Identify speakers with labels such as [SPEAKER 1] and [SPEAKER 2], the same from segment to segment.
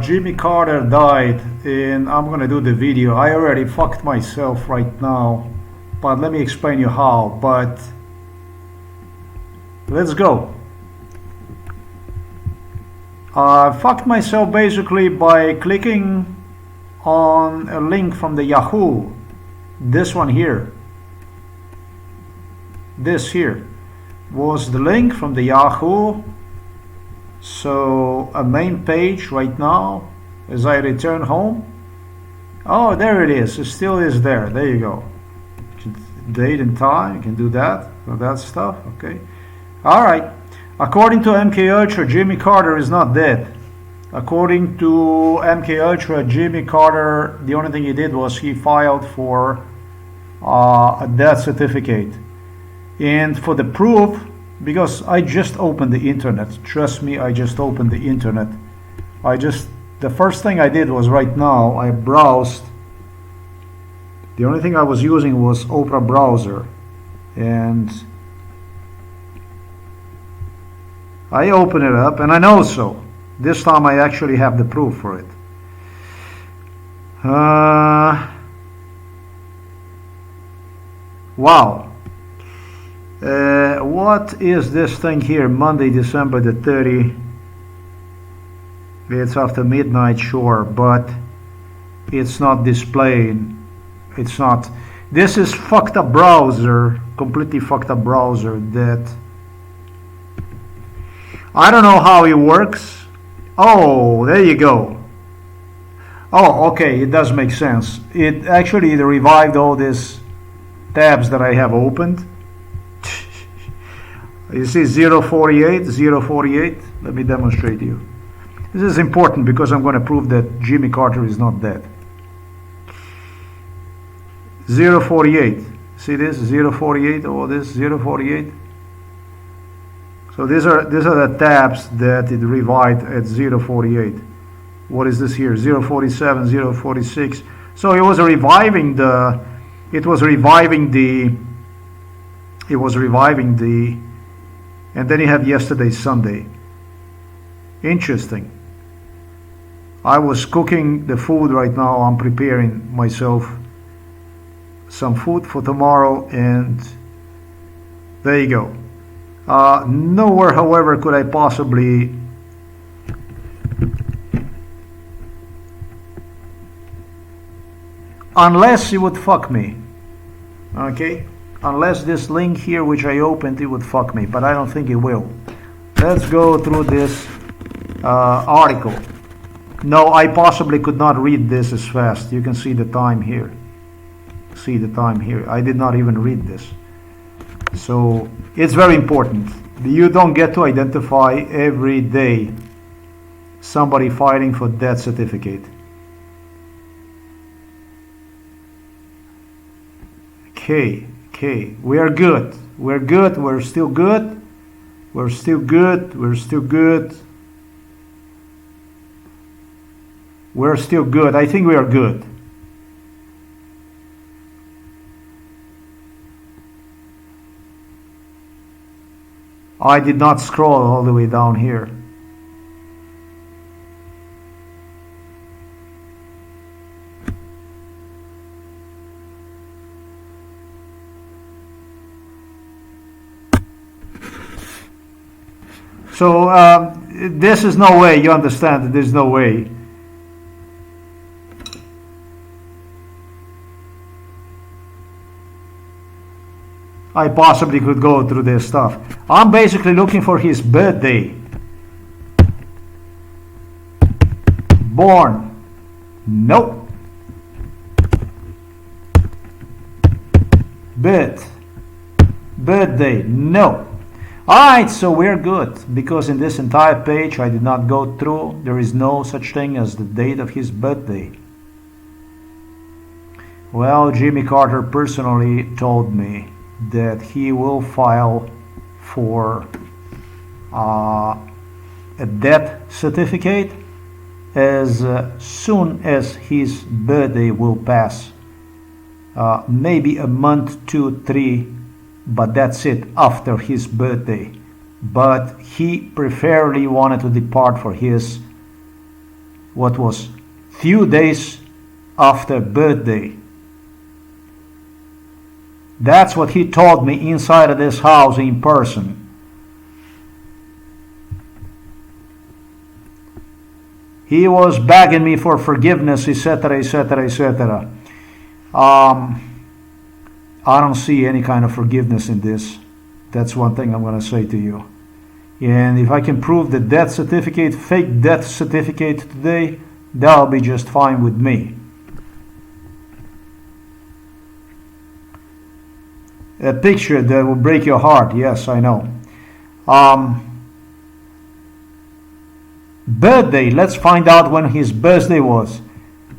[SPEAKER 1] Jimmy Carter died, and I'm gonna do the video. I already fucked myself right now, but let me explain you how. But let's go. I fucked myself basically by clicking on a link from the Yahoo. This one here. This here was the link from the Yahoo. So a main page right now as I return home. Oh, there it is. It still is there. There you go. Date and time. You can do that. So that stuff. Okay. All right. According to MK Ultra, Jimmy Carter is not dead. According to MK Ultra, Jimmy Carter, the only thing he did was he filed for a death certificate. And for the proof, because I just opened the internet. Trust me, I just opened the internet. The first thing I did was right now, I browsed. The only thing I was using was Opera browser. And I open it up, and I know so. This time I actually have the proof for it. Wow. What is this thing here? Monday, December the 30th. It's after midnight, sure, but it's not displayed. It's not. This is fucked up browser, completely fucked up browser that I don't know how it works. Oh, there you go. Oh, okay, it does make sense. It actually revived all these tabs that I have opened. You see 048, 048. Let me demonstrate you. This is important because I'm going to prove that Jimmy Carter is not dead. 048. See this? 048, all this 048. So these are the tabs that it revived at 048. What is this here? 047, 046. So it was reviving the and then you have yesterday, Sunday. Interesting. I was cooking the food right now. I'm preparing myself some food for tomorrow, and there you go. Nowhere, however, could I possibly unless it would fuck me. Okay? Unless this link here which I opened, it would fuck me, but I don't think it will. Let's go through this article. No, I possibly could not read this as fast. You can see the time here. See the time here. I did not even read this. So it's very important. You don't get to identify every day somebody fighting for death certificate. Okay. Okay, we are good. We're good. We're still good. We're still good. We're still good. We're still good. I think we are good. I did not scroll all the way down here. So this is no way. You understand that there's no way. I possibly could go through this stuff. I'm basically looking for his birthday. Born. Nope. Birthday. No. Alright, so we're good, because in this entire page I did not go through. There is no such thing as the date of his birthday. Well, Jimmy Carter personally told me that he will file for a death certificate as soon as his birthday will pass. Maybe a month, 2, 3, but that's it, after his birthday. But he preferably wanted to depart for his what was few days after birthday. That's what he told me inside of this house in person. He was begging me for forgiveness, etc., etc., etc. I don't see any kind of forgiveness in this. That's one thing I'm going to say to you. And if I can prove the death certificate, fake death certificate today, that'll be just fine with me. A picture that will break your heart. Yes, I know. Birthday. Let's find out when his birthday was.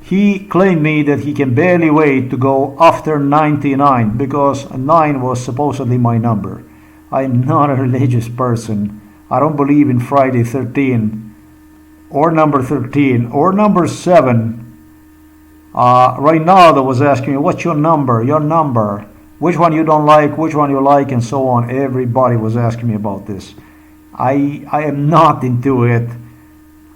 [SPEAKER 1] He claimed me that he can barely wait to go after 99 because 9 was supposedly my number. I'm not a religious person. I don't believe in Friday 13 or number 13 or number 7. Right now they was asking me, what's your number? Your number. Which one you don't like, which one you like, and so on. Everybody was asking me about this. I am not into it.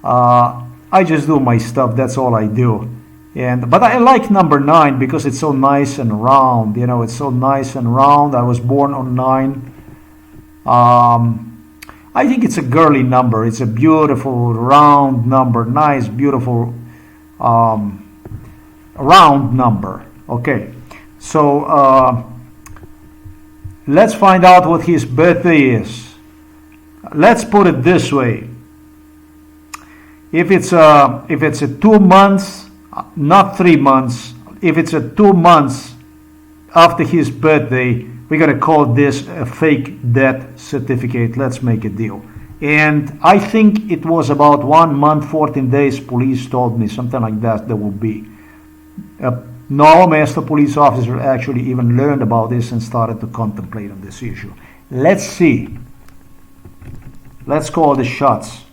[SPEAKER 1] I just do my stuff. That's all I do. But I like number 9 because it's so nice and round. You know, it's so nice and round. I was born on 9. I think it's a girly number. It's a beautiful round number. Nice, beautiful round number. Okay. So let's find out what his birthday is. Let's put it this way. If it's a 2 months, not 3 months, if it's a 2 months after his birthday, we're going to call this a fake death certificate. Let's make a deal. And I think it was about 1 month, 14 days, police told me, something like that, there will be. No master police officer actually even learned about this and started to contemplate on this issue. Let's see. Let's call the shots.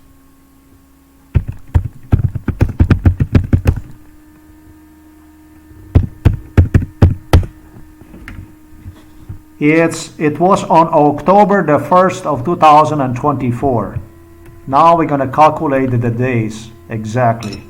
[SPEAKER 1] It was on October the 1st of 2024. Now we're going to calculate the days exactly.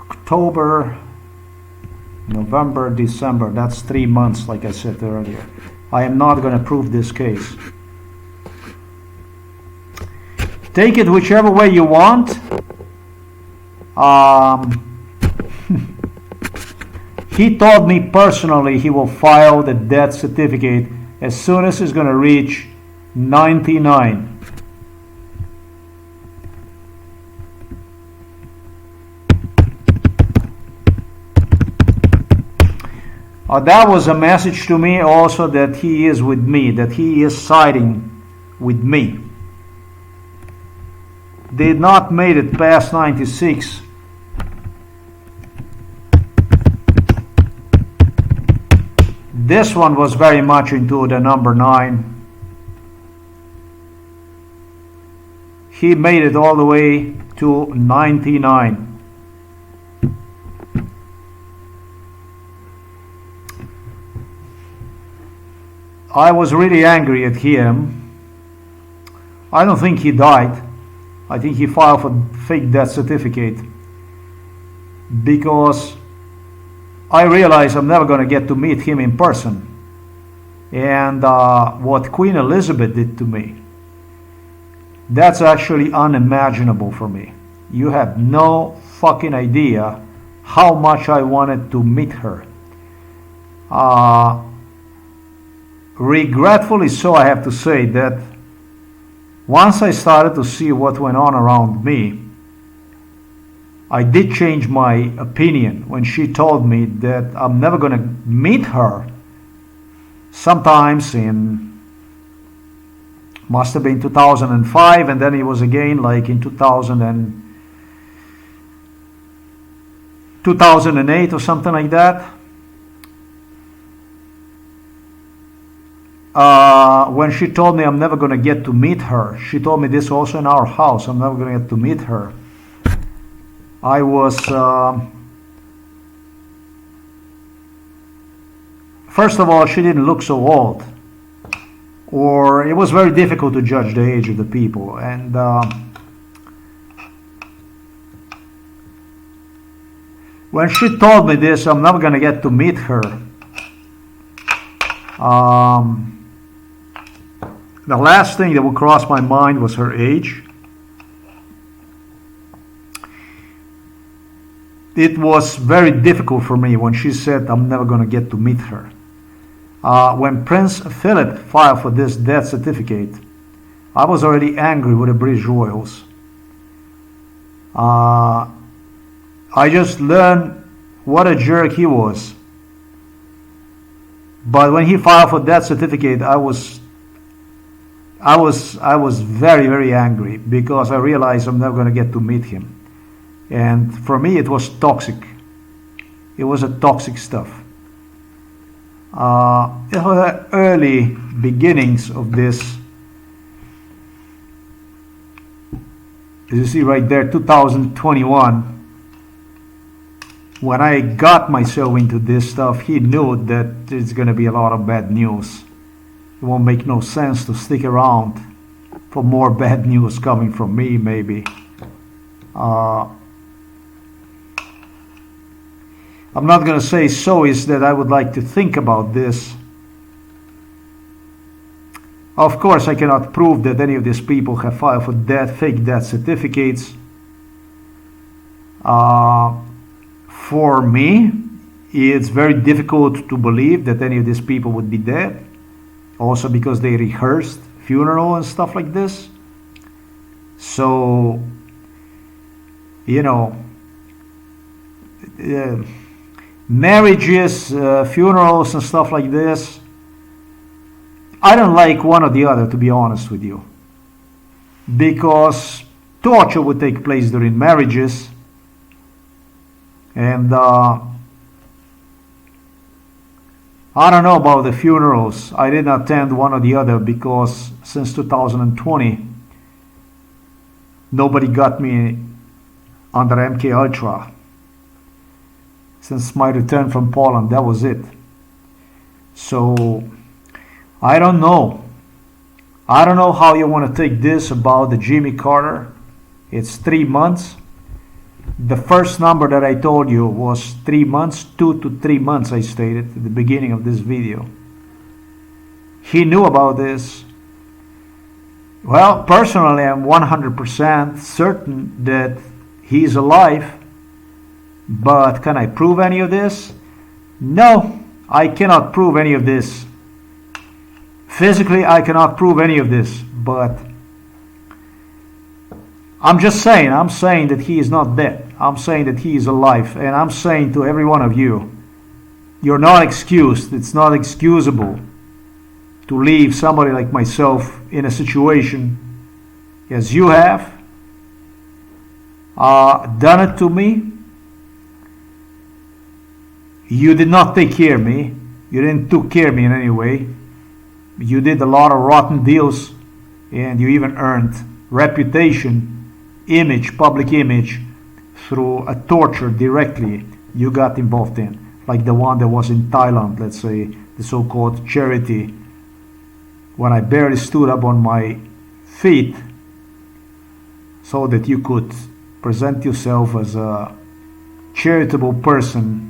[SPEAKER 1] October, November, December, that's 3 months, like I said earlier. I am not going to prove this case. Take it whichever way you want. He told me personally he will file the death certificate as soon as he's going to reach 99. That was a message to me also that he is with me, that he is siding with me. Did not made it past 96. This one was very much into the number 9. He made it all the way to 99. I was really angry at him. I don't think he died. I think he filed for fake death certificate because I realized I'm never going to get to meet him in person. And what Queen Elizabeth did to me, that's actually unimaginable for me. You have no fucking idea how much I wanted to meet her. Regretfully so, I have to say that once I started to see what went on around me, I did change my opinion when she told me that I'm never going to meet her. Sometimes must have been 2005, and then it was again like in 2008 or something like that. when she told me I'm never going to get to meet her, she told me this also in our house, I'm never going to get to meet her. I was, first of all, she didn't look so old, or it was very difficult to judge the age of the people. And when she told me this, I'm never going to get to meet her, the last thing that would cross my mind was her age. It was very difficult for me when she said I'm never going to get to meet her. When Prince Philip filed for this death certificate, I was already angry with the British royals. I just learned what a jerk he was. But when he filed for death certificate, I was very, very angry, because I realized I'm never going to get to meet him. And for me, it was toxic. It was a toxic stuff. It was the early beginnings of this. As you see right there, 2021. When I got myself into this stuff, he knew that there's going to be a lot of bad news. It won't make no sense to stick around for more bad news coming from me, maybe. I'm not going to say so is that I would like to think about this. Of course, I cannot prove that any of these people have filed for fake death certificates. For me, it's very difficult to believe that any of these people would be dead. Also because they rehearsed funeral and stuff like this. So, you know, marriages, funerals and stuff like this, I don't like one or the other, to be honest with you. Because torture would take place during marriages. And I don't know about the funerals. I didn't attend one or the other, because since 2020, nobody got me under MK Ultra. Since my return from Poland, that was it. So, I don't know. I don't know how you want to take this about the Jimmy Carter. It's 3 months. The first number that I told you was 3 months, 2 to 3 months, I stated at the beginning of this video. He knew about this. Well, personally, I'm 100% certain that he's alive. But can I prove any of this? No, I cannot prove any of this. Physically, I cannot prove any of this. But I'm saying that he is not dead. I'm saying that he is alive. And I'm saying to every one of you, you're not excused. It's not excusable to leave somebody like myself in a situation as you have done it to me. You did not take care of me. You didn't take care of me in any way. You did a lot of rotten deals, and you even earned reputation, image, public image, through a torture directly you got involved in, like the one that was in Thailand, let's say, the so-called charity, when I barely stood up on my feet so that you could present yourself as a charitable person.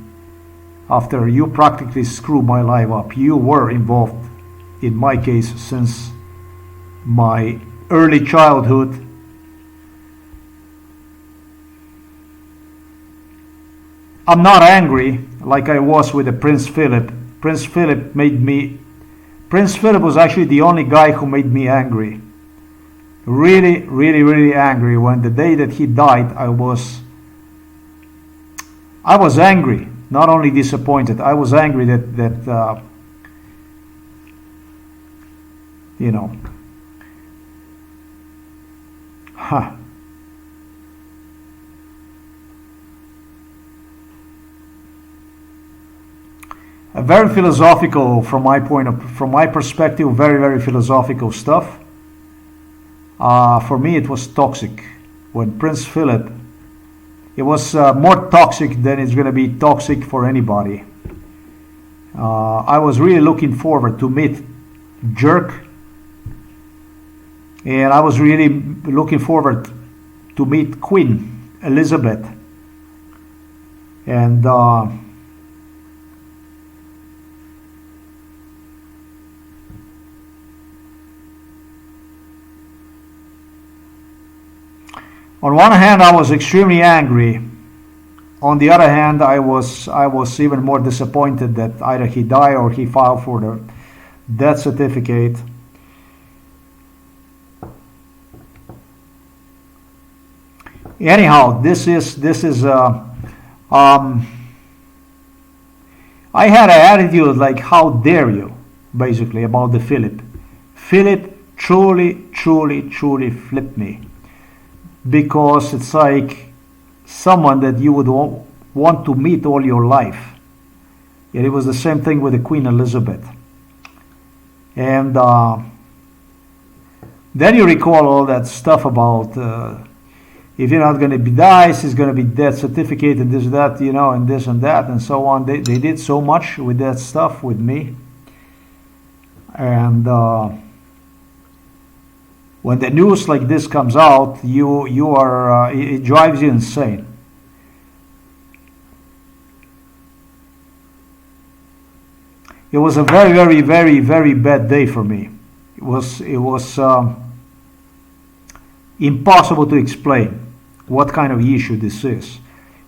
[SPEAKER 1] After you practically screwed my life up, you were involved, in my case, since my early childhood. I'm not angry like I was with the Prince Philip. Prince Philip was actually the only guy who made me angry. Really, really, really angry. When the day that he died, I was angry. Not only disappointed, I was angry that you know, Very philosophical from my perspective. Very, very philosophical stuff. For me, it was toxic. When Prince Philip, it was more toxic than it's going to be toxic for anybody. I was really looking forward to meet Jerk, and I was really looking forward to meet Queen Elizabeth. And on one hand, I was extremely angry. On the other hand, I was even more disappointed that either he died or he filed for the death certificate. Anyhow, this is. I had an attitude like, how dare you, basically, about the Philip. Philip truly flipped me. Because it's like someone that you would want to meet all your life. And it was the same thing with the Queen Elizabeth. And then you recall all that stuff about if you're not going to be dice, it's going to be death certificate and this, that, and this and that and so on. They did so much with that stuff with me. And when the news like this comes out, you are it drives you insane. It was a very bad day for me. It was impossible to explain what kind of issue this is.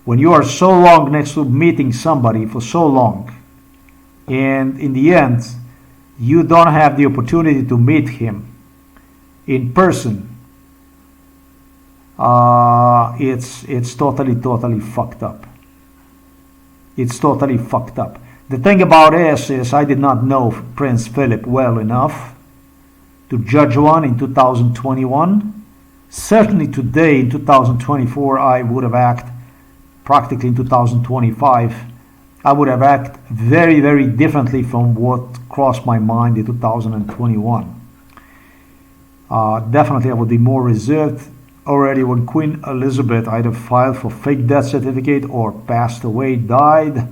[SPEAKER 1] When you are so long next to meeting somebody for so long, and in the end, you don't have the opportunity to meet him in person, it's totally fucked up. It's totally fucked up. The thing about this is I did not know Prince Philip well enough to judge one in 2021. Certainly today in 2024 I would have acted, practically in 2025, I would have acted very differently from what crossed my mind in 2021. Definitely I would be more reserved. Already when Queen Elizabeth either filed for fake death certificate or passed away, died,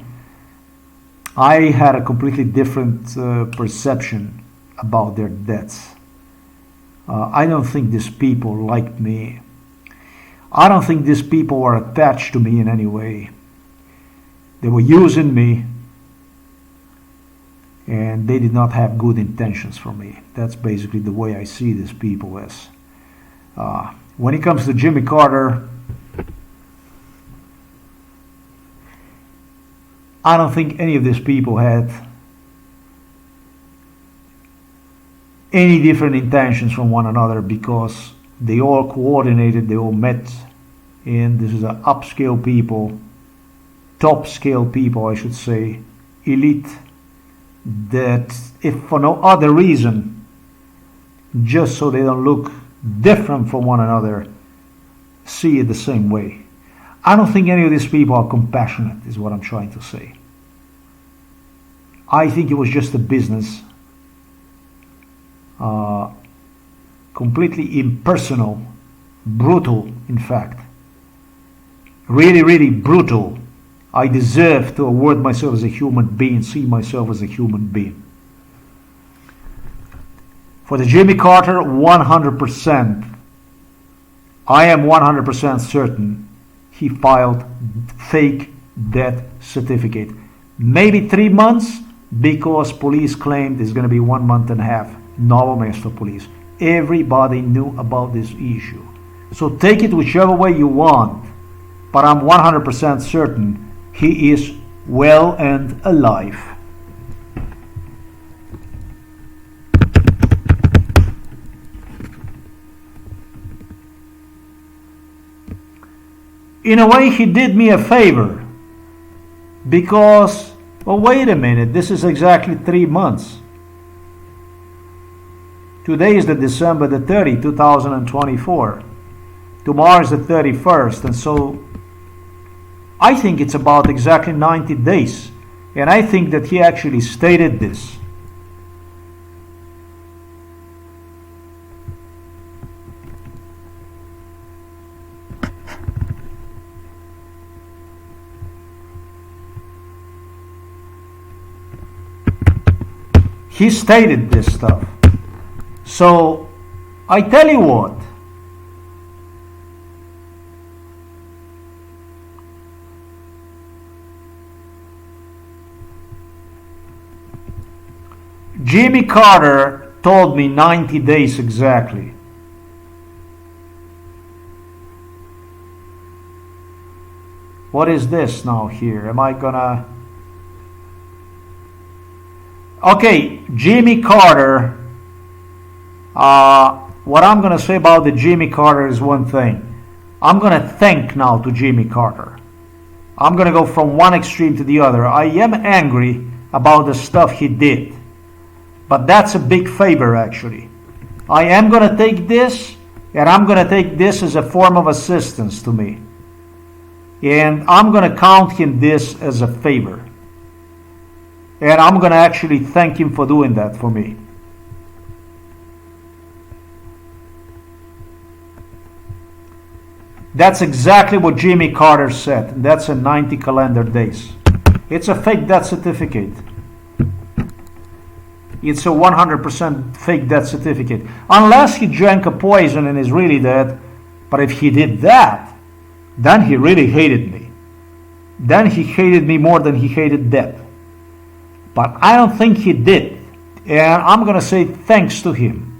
[SPEAKER 1] I had a completely different perception about their deaths. I don't think these people liked me. I don't think these people were attached to me in any way. They were using me, and they did not have good intentions for me. That's basically the way I see these people as. When it comes to Jimmy Carter, I don't think any of these people had any different intentions from one another, because they all coordinated, they all met, and this is an upscale people, top scale people I should say, elite, that if for no other reason, just so they don't look different from one another, see it the same way. I don't think any of these people are compassionate, is what I'm trying to say. I think it was just a business, completely impersonal, brutal, in fact. Really brutal. I deserve to award myself as a human being, see myself as a human being. For the Jimmy Carter, 100%, I am 100% certain he filed fake death certificate. Maybe 3 months, because police claimed it's going to be 1 month and a half. No arrest for police. Everybody knew about this issue. So take it whichever way you want, but I'm 100% certain he is well and alive. In a way, he did me a favor, because, well, wait a minute, this is exactly 3 months. Today is the December the 30th, 2024. Tomorrow is the 31st, and so I think it's about exactly 90 days And I think that he actually stated this. He stated this stuff. So, I tell you what. Jimmy Carter told me 90 days exactly. What is this now here? Am I gonna... Okay, Jimmy Carter. What I'm gonna say about the Jimmy Carter is one thing. I'm gonna thank now to Jimmy Carter. I'm gonna go from one extreme to the other. I am angry about the stuff he did. But that's a big favor, actually. I am going to take this, and I'm going to take this as a form of assistance to me. And I'm going to count him this as a favor. And I'm going to actually thank him for doing that for me. That's exactly what Jimmy Carter said. That's a 90 calendar days. It's a fake death certificate. It's a 100% fake death certificate. Unless he drank a poison and is really dead. But if he did that, then he really hated me. Then he hated me more than he hated death. But I don't think he did. And I'm going to say thanks to him.